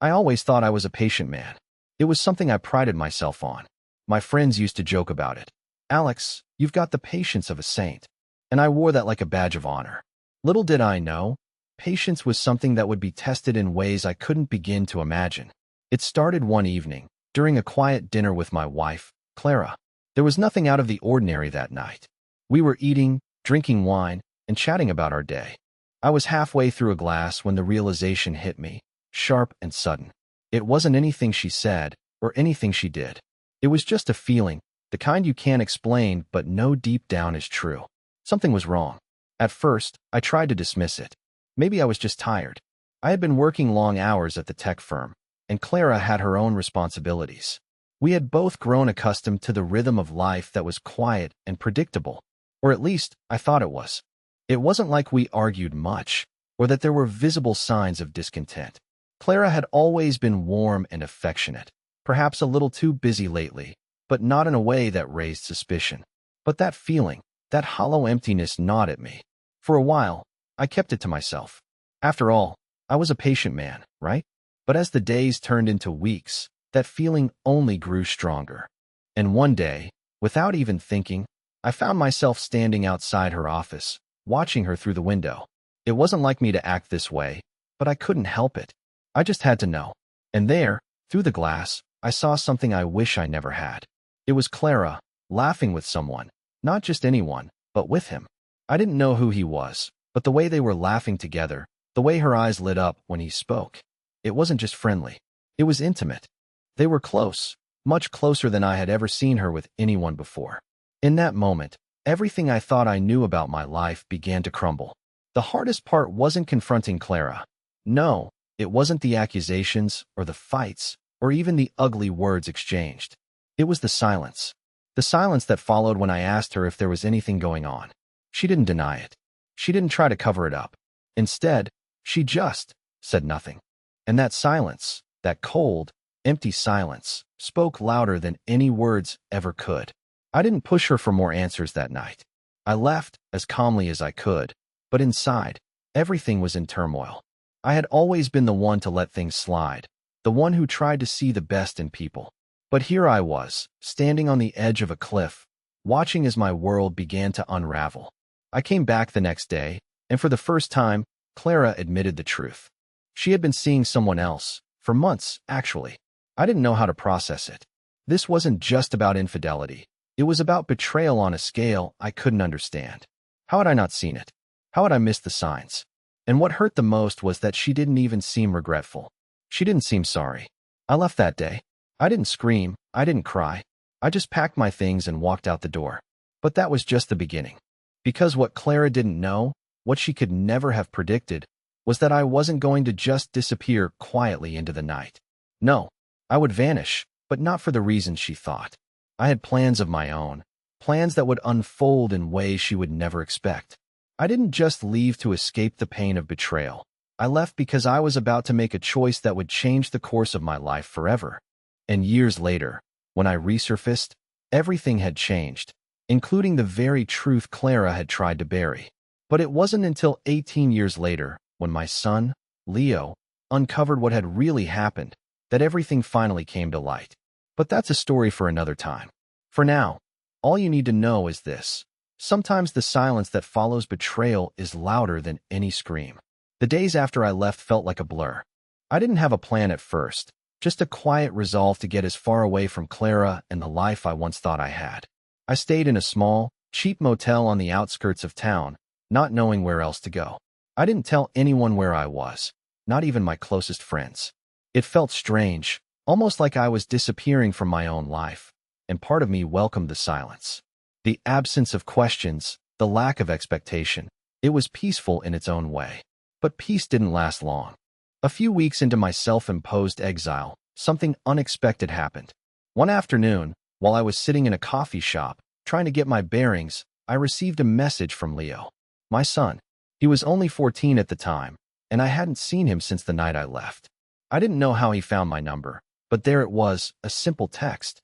I always thought I was a patient man. It was something I prided myself on. My friends used to joke about it. "Alex, you've got the patience of a saint." And I wore that like a badge of honor. Little did I know, patience was something that would be tested in ways I couldn't begin to imagine. It started one evening, during a quiet dinner with my wife, Clara. There was nothing out of the ordinary that night. We were eating, drinking wine, and chatting about our day. I was halfway through a glass when the realization hit me, sharp and sudden. It wasn't anything she said or anything she did. It was just a feeling, the kind you can't explain but know deep down is true. Something was wrong. At first, I tried to dismiss it. Maybe I was just tired. I had been working long hours at the tech firm, and Clara had her own responsibilities. We had both grown accustomed to the rhythm of life that was quiet and predictable, or at least I thought it was. It wasn't like we argued much, or that there were visible signs of discontent. Clara had always been warm and affectionate, perhaps a little too busy lately, but not in a way that raised suspicion. But that feeling, that hollow emptiness gnawed at me. For a while, I kept it to myself. After all, I was a patient man, right? But as the days turned into weeks, that feeling only grew stronger. And one day, without even thinking, I found myself standing outside her office, watching her through the window. It wasn't like me to act this way, but I couldn't help it. I just had to know. And there, through the glass, I saw something I wish I never had. It was Clara, laughing with someone. Not just anyone, but with him. I didn't know who he was, but the way they were laughing together, the way her eyes lit up when he spoke, it wasn't just friendly. It was intimate. They were close, much closer than I had ever seen her with anyone before. In that moment, everything I thought I knew about my life began to crumble. The hardest part wasn't confronting Clara. No, it wasn't the accusations or the fights or even the ugly words exchanged. It was the silence. The silence that followed when I asked her if there was anything going on. She didn't deny it. She didn't try to cover it up. Instead, she just said nothing. And that silence, that cold, empty silence, spoke louder than any words ever could. I didn't push her for more answers that night. I left as calmly as I could, but inside, everything was in turmoil. I had always been the one to let things slide, the one who tried to see the best in people. But here I was, standing on the edge of a cliff, watching as my world began to unravel. I came back the next day, and for the first time, Clara admitted the truth. She had been seeing someone else, for months, actually. I didn't know how to process it. This wasn't just about infidelity. It was about betrayal on a scale I couldn't understand. How had I not seen it? How had I missed the signs? And what hurt the most was that she didn't even seem regretful. She didn't seem sorry. I left that day. I didn't scream, I didn't cry. I just packed my things and walked out the door. But that was just the beginning. Because what Clara didn't know, what she could never have predicted, was that I wasn't going to just disappear quietly into the night. No, I would vanish, but not for the reasons she thought. I had plans of my own, plans that would unfold in ways she would never expect. I didn't just leave to escape the pain of betrayal. I left because I was about to make a choice that would change the course of my life forever. And years later, when I resurfaced, everything had changed, including the very truth Clara had tried to bury. But it wasn't until 18 years later, when my son, Leo, uncovered what had really happened, that everything finally came to light. But that's a story for another time. For now, all you need to know is this. Sometimes the silence that follows betrayal is louder than any scream. The days after I left felt like a blur. I didn't have a plan at first. Just a quiet resolve to get as far away from Clara and the life I once thought I had. I stayed in a small, cheap motel on the outskirts of town, not knowing where else to go. I didn't tell anyone where I was, not even my closest friends. It felt strange, almost like I was disappearing from my own life, and part of me welcomed the silence. The absence of questions, the lack of expectation. It was peaceful in its own way. But peace didn't last long. A few weeks into my self-imposed exile, something unexpected happened. One afternoon, while I was sitting in a coffee shop, trying to get my bearings, I received a message from Leo, my son. He was only 14 at the time, and I hadn't seen him since the night I left. I didn't know how he found my number, but there it was, a simple text.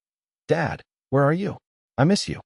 "Dad, where are you? I miss you."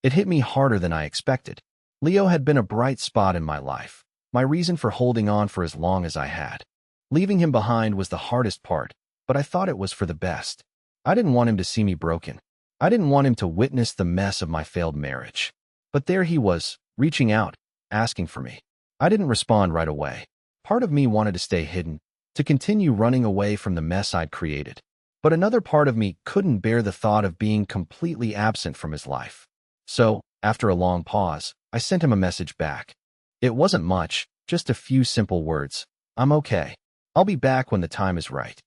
It hit me harder than I expected. Leo had been a bright spot in my life, my reason for holding on for as long as I had. Leaving him behind was the hardest part, but I thought it was for the best. I didn't want him to see me broken. I didn't want him to witness the mess of my failed marriage. But there he was, reaching out, asking for me. I didn't respond right away. Part of me wanted to stay hidden, to continue running away from the mess I'd created. But another part of me couldn't bear the thought of being completely absent from his life. So, after a long pause, I sent him a message back. It wasn't much, just a few simple words. I'm okay. I'll be back when the time is right.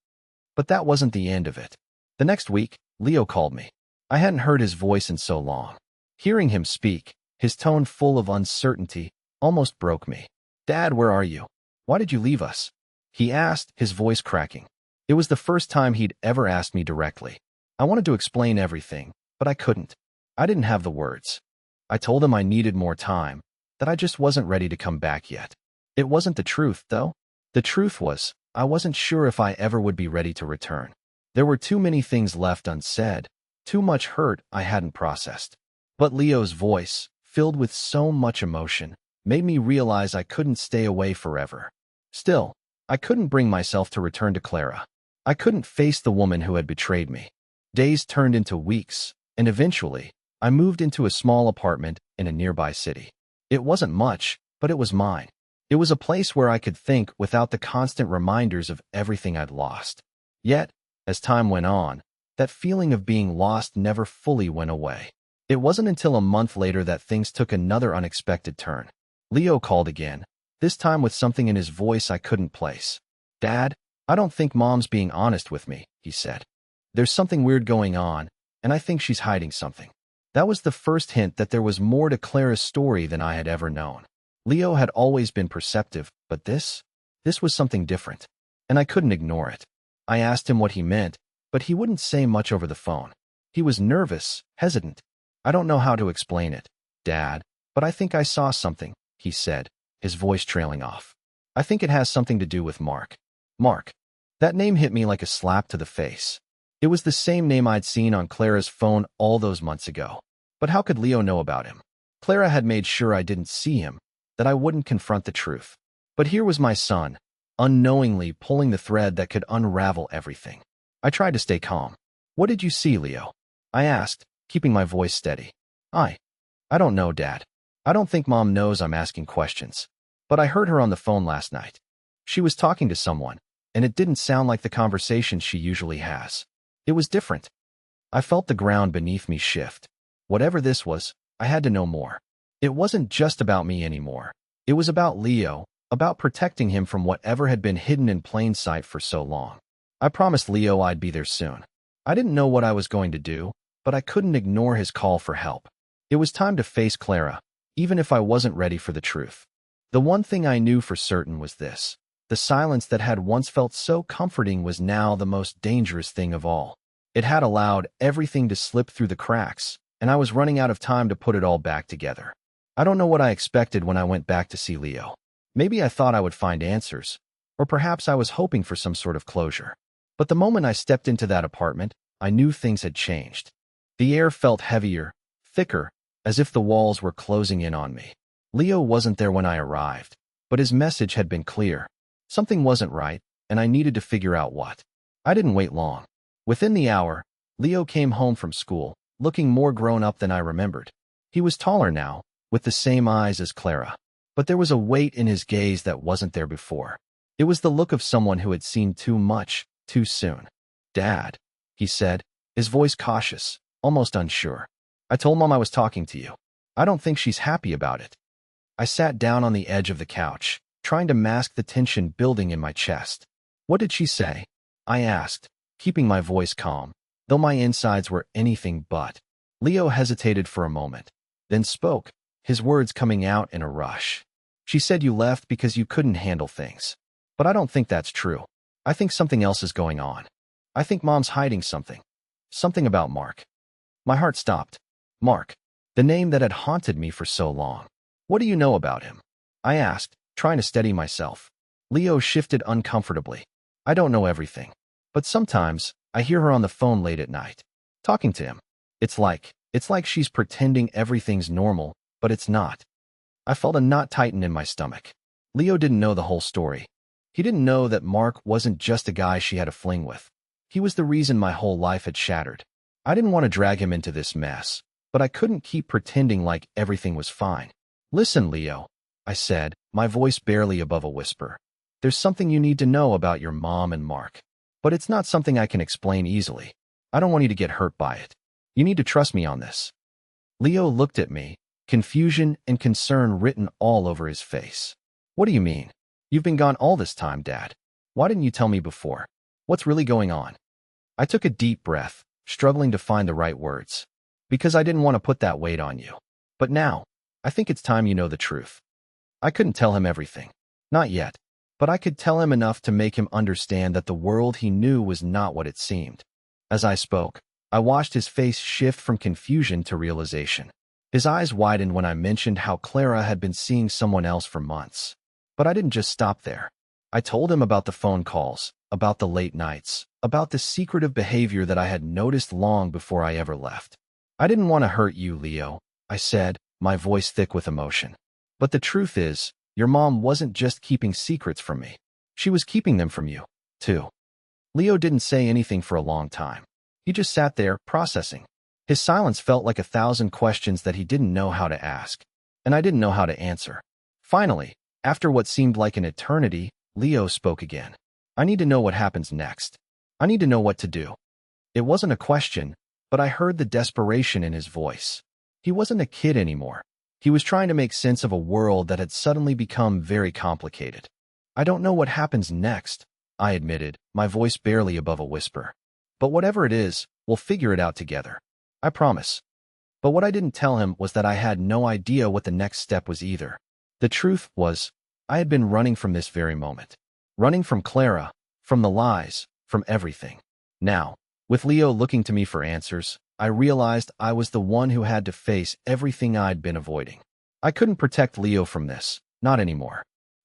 But that wasn't the end of it. The next week, Leo called me. I hadn't heard his voice in so long. Hearing him speak, his tone full of uncertainty, almost broke me. Dad, where are you? Why did you leave us? He asked, his voice cracking. It was the first time he'd ever asked me directly. I wanted to explain everything, but I couldn't. I didn't have the words. I told him I needed more time, that I just wasn't ready to come back yet. It wasn't the truth, though. The truth was, I wasn't sure if I ever would be ready to return. There were too many things left unsaid, too much hurt I hadn't processed. But Leo's voice, filled with so much emotion, made me realize I couldn't stay away forever. Still, I couldn't bring myself to return to Clara. I couldn't face the woman who had betrayed me. Days turned into weeks, and eventually, I moved into a small apartment in a nearby city. It wasn't much, but it was mine. It was a place where I could think without the constant reminders of everything I'd lost. Yet, as time went on, that feeling of being lost never fully went away. It wasn't until a month later that things took another unexpected turn. Leo called again, this time with something in his voice I couldn't place. Dad, I don't think Mom's being honest with me, he said. There's something weird going on, and I think she's hiding something. That was the first hint that there was more to Clara's story than I had ever known. Leo had always been perceptive, but this was something different, and I couldn't ignore it. I asked him what he meant, but he wouldn't say much over the phone. He was nervous, hesitant. I don't know how to explain it, Dad, but I think I saw something, he said, his voice trailing off. I think it has something to do with Mark. Mark. That name hit me like a slap to the face. It was the same name I'd seen on Clara's phone all those months ago. But how could Leo know about him? Clara had made sure I didn't see him, that I wouldn't confront the truth. But here was my son, unknowingly pulling the thread that could unravel everything. I tried to stay calm. What did you see, Leo? I asked, keeping my voice steady. I don't know, Dad. I don't think Mom knows I'm asking questions. But I heard her on the phone last night. She was talking to someone, and it didn't sound like the conversations she usually has. It was different. I felt the ground beneath me shift. Whatever this was, I had to know more. It wasn't just about me anymore. It was about Leo, about protecting him from whatever had been hidden in plain sight for so long. I promised Leo I'd be there soon. I didn't know what I was going to do, but I couldn't ignore his call for help. It was time to face Clara, even if I wasn't ready for the truth. The one thing I knew for certain was this. The silence that had once felt so comforting was now the most dangerous thing of all. It had allowed everything to slip through the cracks, and I was running out of time to put it all back together. I don't know what I expected when I went back to see Leo. Maybe I thought I would find answers, or perhaps I was hoping for some sort of closure. But the moment I stepped into that apartment, I knew things had changed. The air felt heavier, thicker, as if the walls were closing in on me. Leo wasn't there when I arrived, but his message had been clear. Something wasn't right, and I needed to figure out what. I didn't wait long. Within the hour, Leo came home from school, looking more grown up than I remembered. He was taller now, with the same eyes as Clara. But there was a weight in his gaze that wasn't there before. It was the look of someone who had seen too much, too soon. Dad, he said, his voice cautious, almost unsure. I told Mom I was talking to you. I don't think she's happy about it. I sat down on the edge of the couch, trying to mask the tension building in my chest. What did she say? I asked, keeping my voice calm, though my insides were anything but. Leo hesitated for a moment, then spoke, his words coming out in a rush. She said you left because you couldn't handle things. But I don't think that's true. I think something else is going on. I think Mom's hiding something. Something about Mark. My heart stopped. Mark, the name that had haunted me for so long. What do you know about him? I asked, trying to steady myself. Leo shifted uncomfortably. I don't know everything. But sometimes, I hear her on the phone late at night, talking to him. It's like she's pretending everything's normal, but it's not. I felt a knot tighten in my stomach. Leo didn't know the whole story. He didn't know that Mark wasn't just a guy she had a fling with. He was the reason my whole life had shattered. I didn't want to drag him into this mess, but I couldn't keep pretending like everything was fine. Listen, Leo, I said, my voice barely above a whisper. There's something you need to know about your mom and Mark. But it's not something I can explain easily. I don't want you to get hurt by it. You need to trust me on this. Leo looked at me, confusion and concern written all over his face. What do you mean? You've been gone all this time, Dad. Why didn't you tell me before? What's really going on? I took a deep breath, struggling to find the right words. Because I didn't want to put that weight on you. But now, I think it's time you know the truth. I couldn't tell him everything. Not yet. But I could tell him enough to make him understand that the world he knew was not what it seemed. As I spoke, I watched his face shift from confusion to realization. His eyes widened when I mentioned how Clara had been seeing someone else for months. But I didn't just stop there. I told him about the phone calls, about the late nights, about the secretive behavior that I had noticed long before I ever left. I didn't want to hurt you, Leo, I said, my voice thick with emotion. But the truth is, your mom wasn't just keeping secrets from me. She was keeping them from you, too. Leo didn't say anything for a long time. He just sat there, processing. His silence felt like 1,000 questions that he didn't know how to ask, and I didn't know how to answer. Finally, after what seemed like an eternity, Leo spoke again. I need to know what happens next. I need to know what to do. It wasn't a question, but I heard the desperation in his voice. He wasn't a kid anymore. He was trying to make sense of a world that had suddenly become very complicated. I don't know what happens next, I admitted, my voice barely above a whisper. But whatever it is, we'll figure it out together. I promise. But what I didn't tell him was that I had no idea what the next step was either. The truth was, I had been running from this very moment. Running from Clara, from the lies, from everything. Now, with Leo looking to me for answers, I realized I was the one who had to face everything I'd been avoiding. I couldn't protect Leo from this, not anymore.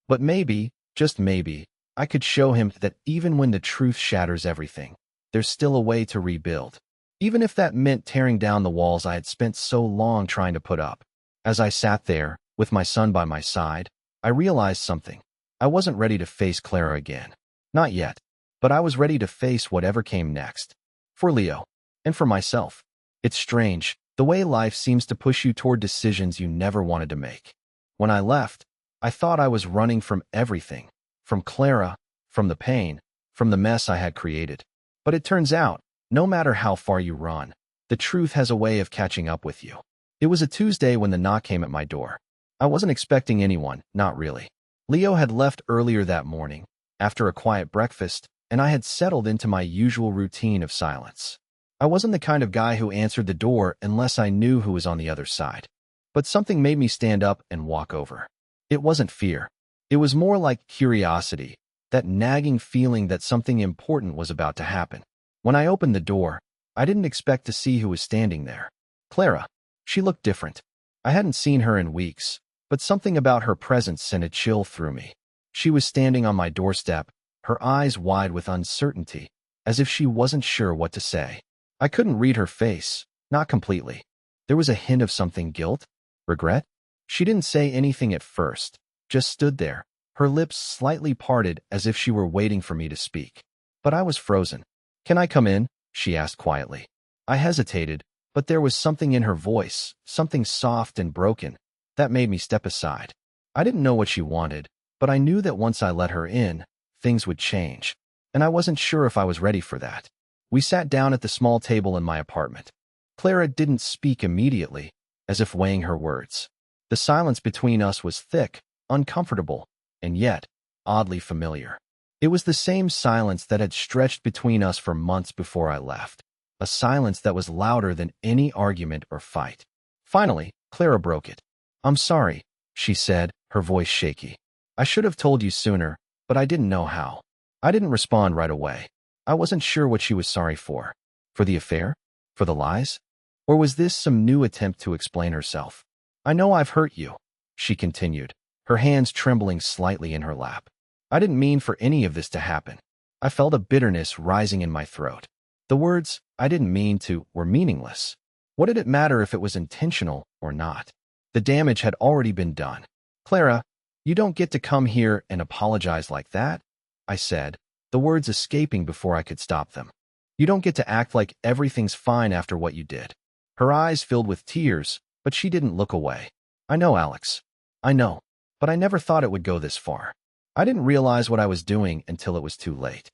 But maybe, just maybe, I could show him that even when the truth shatters everything, there's still a way to rebuild. Even if that meant tearing down the walls I had spent so long trying to put up. As I sat there, with my son by my side, I realized something. I wasn't ready to face Clara again. Not yet. But I was ready to face whatever came next. For Leo. And for myself. It's strange, the way life seems to push you toward decisions you never wanted to make. When I left, I thought I was running from everything. From Clara, from the pain, from the mess I had created. But it turns out, no matter how far you run, the truth has a way of catching up with you. It was a Tuesday when the knock came at my door. I wasn't expecting anyone, not really. Leo had left earlier that morning, after a quiet breakfast, and I had settled into my usual routine of silence. I wasn't the kind of guy who answered the door unless I knew who was on the other side. But something made me stand up and walk over. It wasn't fear. It was more like curiosity, that nagging feeling that something important was about to happen. When I opened the door, I didn't expect to see who was standing there. Clara. She looked different. I hadn't seen her in weeks, but something about her presence sent a chill through me. She was standing on my doorstep, her eyes wide with uncertainty, as if she wasn't sure what to say. I couldn't read her face, not completely. There was a hint of something: guilt? Regret? She didn't say anything at first, just stood there, her lips slightly parted as if she were waiting for me to speak. But I was frozen. Can I come in? She asked quietly. I hesitated, but there was something in her voice, something soft and broken, that made me step aside. I didn't know what she wanted, but I knew that once I let her in, things would change, and I wasn't sure if I was ready for that. We sat down at the small table in my apartment. Clara didn't speak immediately, as if weighing her words. The silence between us was thick, uncomfortable, and yet, oddly familiar. It was the same silence that had stretched between us for months before I left. A silence that was louder than any argument or fight. Finally, Clara broke it. I'm sorry, she said, her voice shaky. I should have told you sooner, but I didn't know how. I didn't respond right away. I wasn't sure what she was sorry for. For the affair? For the lies? Or was this some new attempt to explain herself? I know I've hurt you, she continued, her hands trembling slightly in her lap. I didn't mean for any of this to happen. I felt a bitterness rising in my throat. The words, I didn't mean to, were meaningless. What did it matter if it was intentional or not? The damage had already been done. Clara, you don't get to come here and apologize like that, I said, the words escaping before I could stop them. You don't get to act like everything's fine after what you did. Her eyes filled with tears, but she didn't look away. I know, Alex. I know. But I never thought it would go this far. I didn't realize what I was doing until it was too late.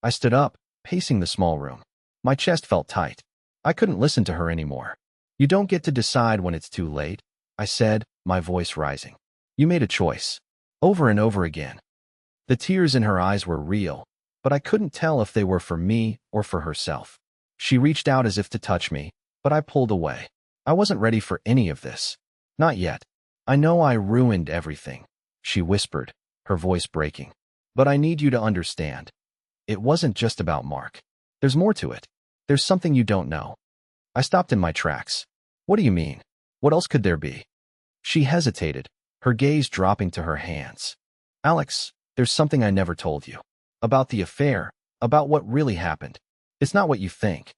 I stood up, pacing the small room. My chest felt tight. I couldn't listen to her anymore. You don't get to decide when it's too late, I said, my voice rising. You made a choice. Over and over again. The tears in her eyes were real, but I couldn't tell if they were for me or for herself. She reached out as if to touch me, but I pulled away. I wasn't ready for any of this. Not yet. I know I ruined everything, she whispered, her voice breaking. But I need you to understand. It wasn't just about Mark. There's more to it. There's something you don't know. I stopped in my tracks. What do you mean? What else could there be? She hesitated, her gaze dropping to her hands. Alex, there's something I never told you. About the affair, about what really happened. It's not what you think.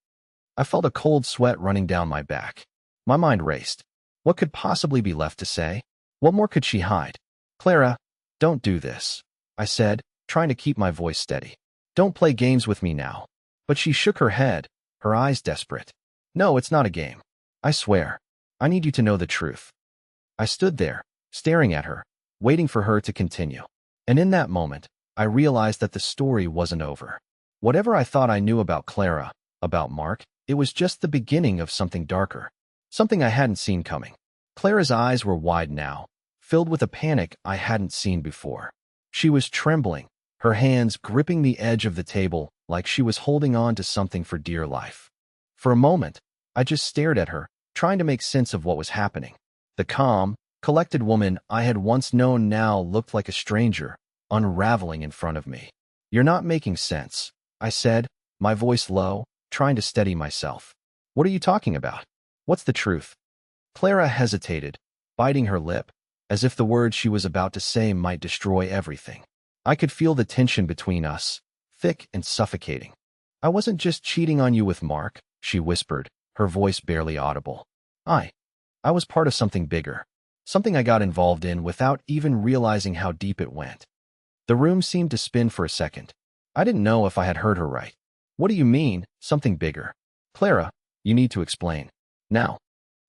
I felt a cold sweat running down my back. My mind raced. What could possibly be left to say? What more could she hide? Clara, don't do this, I said, trying to keep my voice steady. Don't play games with me now. But she shook her head, her eyes desperate. No, it's not a game. I swear. I need you to know the truth. I stood there, staring at her, waiting for her to continue. And in that moment, I realized that the story wasn't over. Whatever I thought I knew about Clara, about Mark, it was just the beginning of something darker. Something I hadn't seen coming. Clara's eyes were wide now, filled with a panic I hadn't seen before. She was trembling, her hands gripping the edge of the table like she was holding on to something for dear life. For a moment, I just stared at her, trying to make sense of what was happening. The calm, collected woman I had once known now looked like a stranger, unraveling in front of me. You're not making sense, I said, my voice low, trying to steady myself. What are you talking about? What's the truth? Clara hesitated, biting her lip, as if the words she was about to say might destroy everything. I could feel the tension between us, thick and suffocating. I wasn't just cheating on you with Mark, she whispered, her voice barely audible. I was part of something bigger, something I got involved in without even realizing how deep it went. The room seemed to spin for a second. I didn't know if I had heard her right. What do you mean, something bigger? Clara, you need to explain. Now.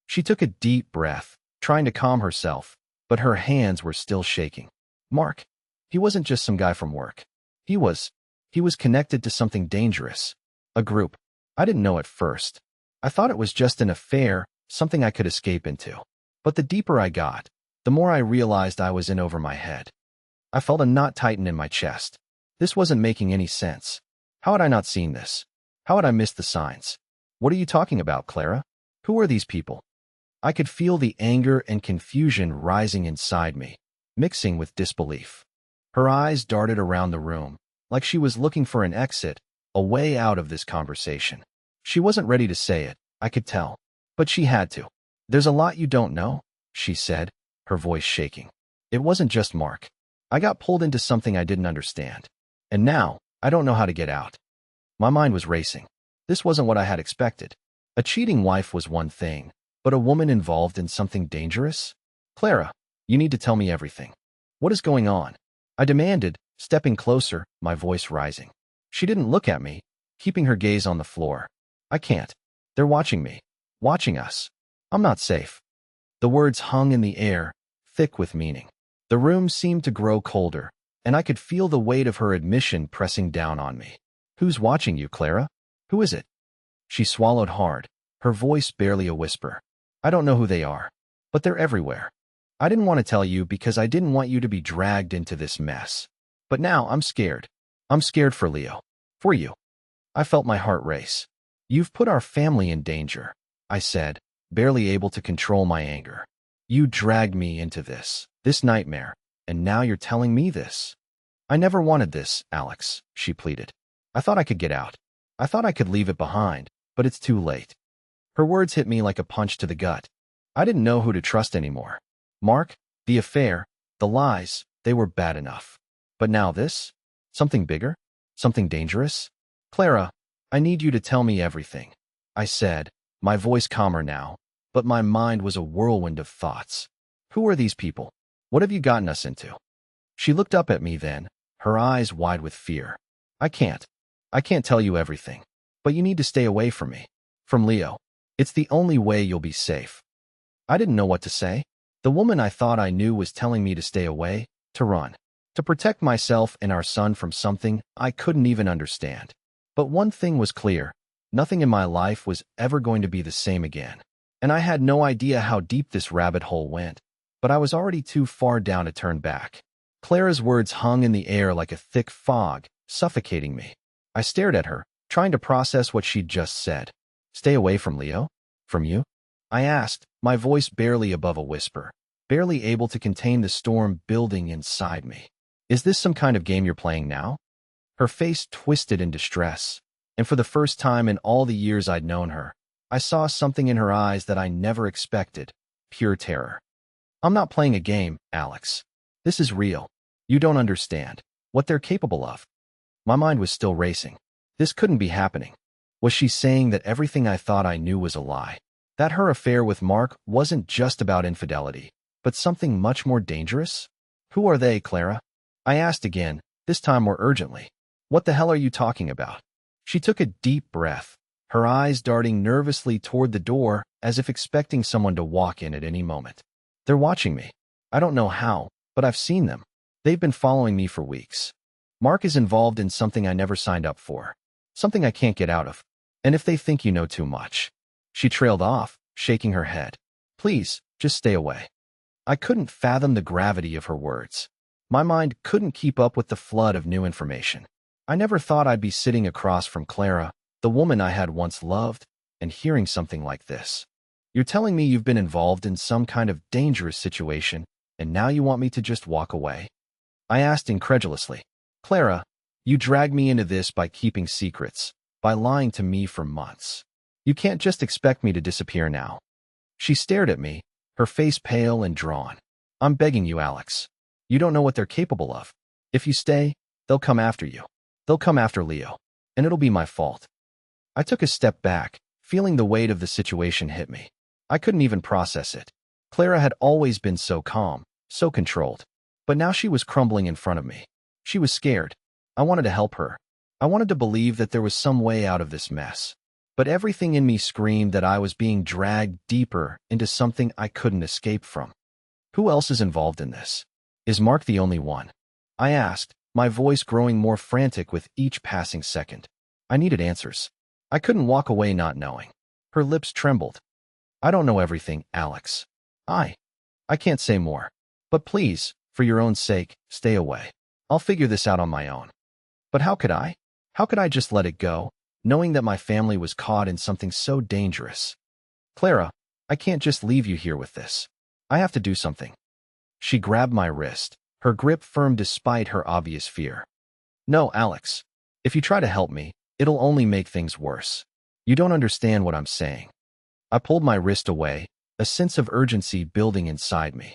She took a deep breath, trying to calm herself, but her hands were still shaking. Mark, he wasn't just some guy from work. He was connected to something dangerous. A group. I didn't know at first. I thought it was just an affair, something I could escape into. But the deeper I got, the more I realized I was in over my head. I felt a knot tighten in my chest. This wasn't making any sense. How had I not seen this? How had I missed the signs? What are you talking about, Clara? Who are these people? I could feel the anger and confusion rising inside me, mixing with disbelief. Her eyes darted around the room, like she was looking for an exit, a way out of this conversation. She wasn't ready to say it, I could tell. But she had to. There's a lot you don't know, she said, her voice shaking. It wasn't just Mark. I got pulled into something I didn't understand. And now, I don't know how to get out. My mind was racing. This wasn't what I had expected. A cheating wife was one thing, but a woman involved in something dangerous? Clara, you need to tell me everything. What is going on? I demanded, stepping closer, my voice rising. She didn't look at me, keeping her gaze on the floor. I can't. They're watching me. Watching us. I'm not safe. The words hung in the air, thick with meaning. The room seemed to grow colder, and I could feel the weight of her admission pressing down on me. Who's watching you, Clara? Who is it? She swallowed hard, her voice barely a whisper. I don't know who they are, but they're everywhere. I didn't want to tell you because I didn't want you to be dragged into this mess. But now I'm scared. I'm scared for Leo. For you. I felt my heart race. You've put our family in danger, I said, barely able to control my anger. You dragged me into this nightmare, and now you're telling me this. I never wanted this, Alex, she pleaded. I thought I could get out. I thought I could leave it behind, but it's too late. Her words hit me like a punch to the gut. I didn't know who to trust anymore. Mark, the affair, the lies, they were bad enough. But now this? Something bigger? Something dangerous? Clara, I need you to tell me everything, I said, my voice calmer now, but my mind was a whirlwind of thoughts. Who are these people? What have you gotten us into? She looked up at me then, her eyes wide with fear. I can't. I can't tell you everything. But you need to stay away from me. From Leo. It's the only way you'll be safe. I didn't know what to say. The woman I thought I knew was telling me to stay away, to run, to protect myself and our son from something I couldn't even understand. But one thing was clear. Nothing in my life was ever going to be the same again. And I had no idea how deep this rabbit hole went, but I was already too far down to turn back. Clara's words hung in the air like a thick fog, suffocating me. I stared at her, trying to process what she'd just said. Stay away from Leo? From you? I asked, my voice barely above a whisper, barely able to contain the storm building inside me. Is this some kind of game you're playing now? Her face twisted in distress, and for the first time in all the years I'd known her, I saw something in her eyes that I never expected, pure terror. I'm not playing a game, Alex. This is real. You don't understand what they're capable of. My mind was still racing. This couldn't be happening. Was she saying that everything I thought I knew was a lie? That her affair with Mark wasn't just about infidelity, but something much more dangerous? Who are they, Clara? I asked again, this time more urgently. What the hell are you talking about? She took a deep breath, her eyes darting nervously toward the door as if expecting someone to walk in at any moment. They're watching me. I don't know how, but I've seen them. They've been following me for weeks. Mark is involved in something I never signed up for, something I can't get out of. And if they think you know too much. She trailed off, shaking her head. Please, just stay away. I couldn't fathom the gravity of her words. My mind couldn't keep up with the flood of new information. I never thought I'd be sitting across from Clara, the woman I had once loved, and hearing something like this. You're telling me you've been involved in some kind of dangerous situation, and now you want me to just walk away? I asked incredulously. Clara, you dragged me into this by keeping secrets, by lying to me for months. You can't just expect me to disappear now. She stared at me, her face pale and drawn. I'm begging you, Alex. You don't know what they're capable of. If you stay, they'll come after you. They'll come after Leo, and it'll be my fault. I took a step back, feeling the weight of the situation hit me. I couldn't even process it. Clara had always been so calm, so controlled. But now she was crumbling in front of me. She was scared. I wanted to help her. I wanted to believe that there was some way out of this mess. But everything in me screamed that I was being dragged deeper into something I couldn't escape from. Who else is involved in this? Is Mark the only one? I asked, my voice growing more frantic with each passing second. I needed answers. I couldn't walk away not knowing. Her lips trembled. I don't know everything, Alex. I can't say more. But please, for your own sake, stay away. I'll figure this out on my own. But how could I? How could I just let it go, knowing that my family was caught in something so dangerous? Clara, I can't just leave you here with this. I have to do something. She grabbed my wrist, her grip firm despite her obvious fear. No, Alex. If you try to help me, it'll only make things worse. You don't understand what I'm saying. I pulled my wrist away, a sense of urgency building inside me.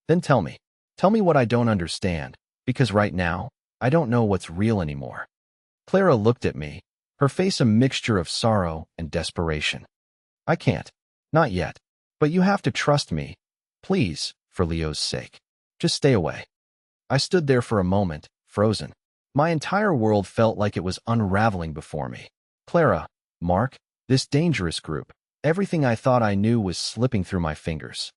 Then tell me what I don't understand, because right now, I don't know what's real anymore. Clara looked at me, her face a mixture of sorrow and desperation. I can't. Not yet. But you have to trust me. Please, for Leo's sake. Just stay away. I stood there for a moment, frozen. My entire world felt like it was unraveling before me. Clara, Mark, this dangerous group, everything I thought I knew was slipping through my fingers.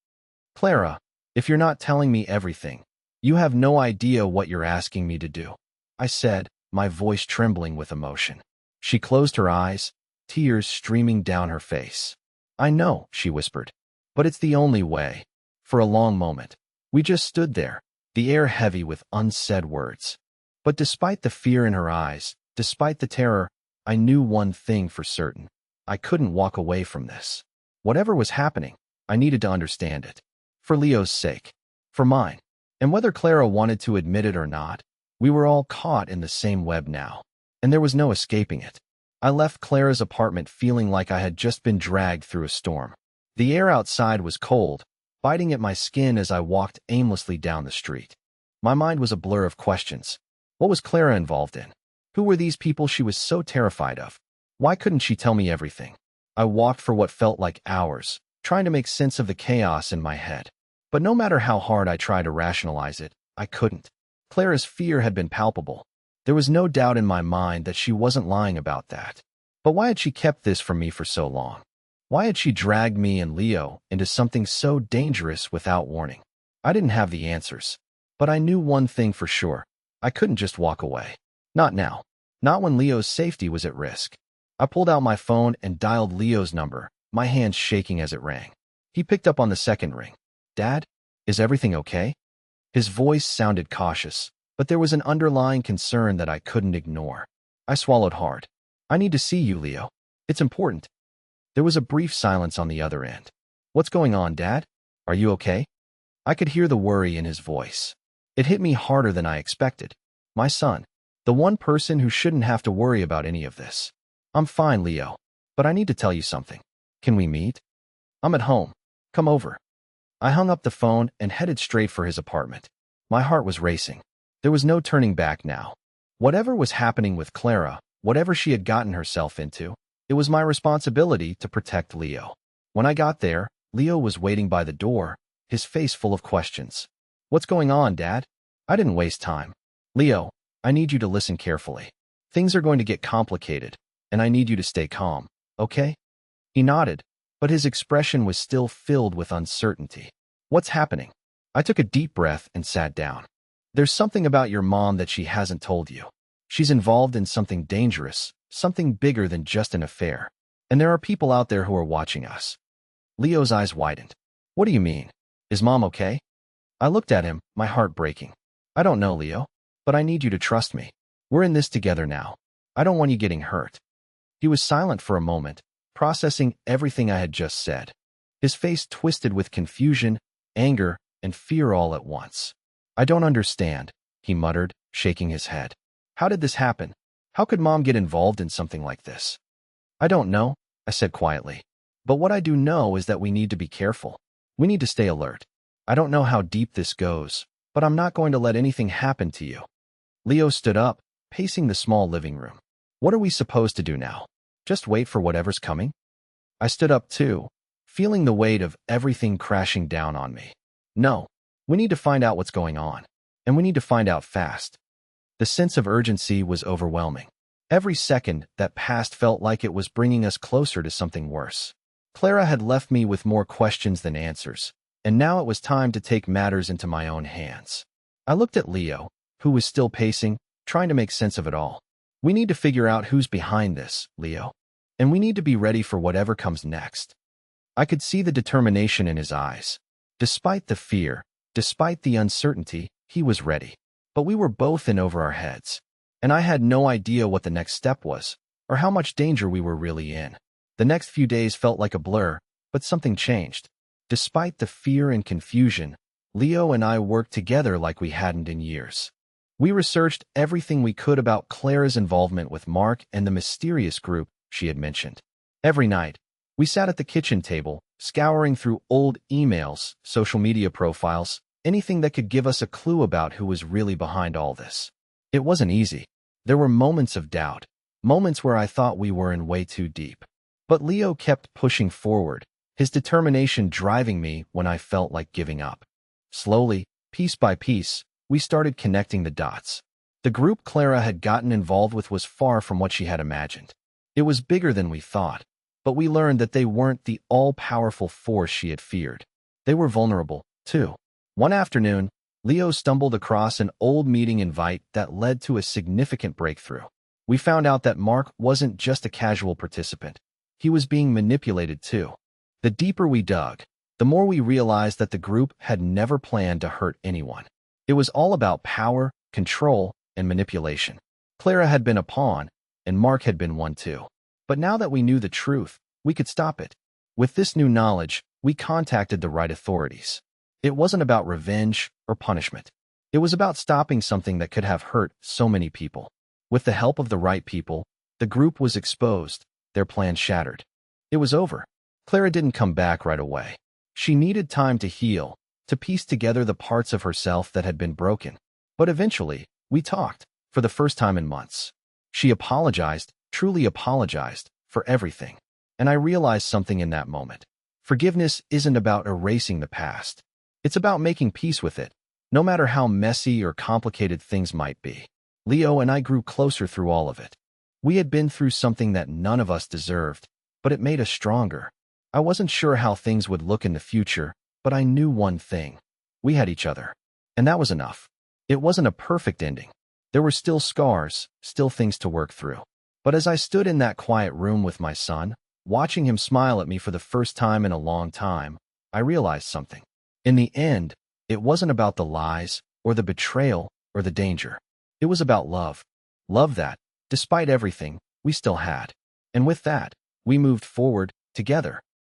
Clara, if you're not telling me everything, you have no idea what you're asking me to do, I said, my voice trembling with emotion. She closed her eyes, tears streaming down her face. I know, she whispered, but it's the only way. For a long moment, we just stood there, the air heavy with unsaid words. But despite the fear in her eyes, despite the terror, I knew one thing for certain. I couldn't walk away from this. Whatever was happening, I needed to understand it. For Leo's sake. For mine. And whether Clara wanted to admit it or not, we were all caught in the same web now. And there was no escaping it. I left Clara's apartment feeling like I had just been dragged through a storm. The air outside was cold, biting at my skin as I walked aimlessly down the street. My mind was a blur of questions. What was Clara involved in? Who were these people she was so terrified of? Why couldn't she tell me everything? I walked for what felt like hours, trying to make sense of the chaos in my head. But no matter how hard I tried to rationalize it, I couldn't. Clara's fear had been palpable. There was no doubt in my mind that she wasn't lying about that. But why had she kept this from me for so long? Why had she dragged me and Leo into something so dangerous without warning? I didn't have the answers. But I knew one thing for sure. I couldn't just walk away. Not now. Not when Leo's safety was at risk. I pulled out my phone and dialed Leo's number, my hands shaking as it rang. He picked up on the second ring. "Dad, is everything okay?" His voice sounded cautious, but there was an underlying concern that I couldn't ignore. I swallowed hard. "I need to see you, Leo. It's important." There was a brief silence on the other end. "What's going on, Dad? Are you okay?" I could hear the worry in his voice. It hit me harder than I expected. My son, the one person who shouldn't have to worry about any of this. "I'm fine, Leo, but I need to tell you something. Can we meet?" "I'm at home. Come over." I hung up the phone and headed straight for his apartment. My heart was racing. There was no turning back now. Whatever was happening with Clara, whatever she had gotten herself into, it was my responsibility to protect Leo. When I got there, Leo was waiting by the door, his face full of questions. "What's going on, Dad?" I didn't waste time. "Leo, I need you to listen carefully. Things are going to get complicated, and I need you to stay calm, okay?" He nodded, but his expression was still filled with uncertainty. "What's happening?" I took a deep breath and sat down. "There's something about your mom that she hasn't told you. She's involved in something dangerous, something bigger than just an affair. And there are people out there who are watching us." Leo's eyes widened. "What do you mean? Is Mom okay?" I looked at him, my heart breaking. "I don't know, Leo, but I need you to trust me. We're in this together now. I don't want you getting hurt." He was silent for a moment, processing everything I had just said. His face twisted with confusion, anger, and fear all at once. "I don't understand," he muttered, shaking his head. "How did this happen? How could Mom get involved in something like this?" "I don't know," I said quietly. "But what I do know is that we need to be careful. We need to stay alert. I don't know how deep this goes, but I'm not going to let anything happen to you." Leo stood up, pacing the small living room. "What are we supposed to do now? Just wait for whatever's coming?" I stood up too, feeling the weight of everything crashing down on me. "No, we need to find out what's going on, and we need to find out fast." The sense of urgency was overwhelming. Every second that passed felt like it was bringing us closer to something worse. Clara had left me with more questions than answers, and now it was time to take matters into my own hands. I looked at Leo, who was still pacing, trying to make sense of it all. "We need to figure out who's behind this, Leo, and we need to be ready for whatever comes next." I could see the determination in his eyes. Despite the fear, despite the uncertainty, he was ready. But we were both in over our heads, and I had no idea what the next step was, or how much danger we were really in. The next few days felt like a blur, but something changed. Despite the fear and confusion, Leo and I worked together like we hadn't in years. We researched everything we could about Clara's involvement with Mark and the mysterious group she had mentioned. Every night, we sat at the kitchen table, scouring through old emails, social media profiles, anything that could give us a clue about who was really behind all this. It wasn't easy. There were moments of doubt, moments where I thought we were in way too deep. But Leo kept pushing forward, his determination driving me when I felt like giving up. Slowly, piece by piece, we started connecting the dots. The group Clara had gotten involved with was far from what she had imagined. It was bigger than we thought, but we learned that they weren't the all-powerful force she had feared. They were vulnerable, too. One afternoon, Leo stumbled across an old meeting invite that led to a significant breakthrough. We found out that Mark wasn't just a casual participant. He was being manipulated too. The deeper we dug, the more we realized that the group had never planned to hurt anyone. It was all about power, control, and manipulation. Clara had been a pawn, and Mark had been one too. But now that we knew the truth, we could stop it. With this new knowledge, we contacted the right authorities. It wasn't about revenge or punishment. It was about stopping something that could have hurt so many people. With the help of the right people, the group was exposed, their plan shattered. It was over. Clara didn't come back right away. She needed time to heal, to piece together the parts of herself that had been broken. But eventually, we talked, for the first time in months. She apologized, truly apologized, for everything. And I realized something in that moment. Forgiveness isn't about erasing the past. It's about making peace with it, no matter how messy or complicated things might be. Leo and I grew closer through all of it. We had been through something that none of us deserved, but it made us stronger. I wasn't sure how things would look in the future, but I knew one thing. We had each other. And that was enough. It wasn't a perfect ending. There were still scars, still things to work through. But as I stood in that quiet room with my son, watching him smile at me for the first time in a long time, I realized something. In the end, it wasn't about the lies, or the betrayal, or the danger. It was about love. Love that, despite everything, we still had. And with that, we moved forward, together.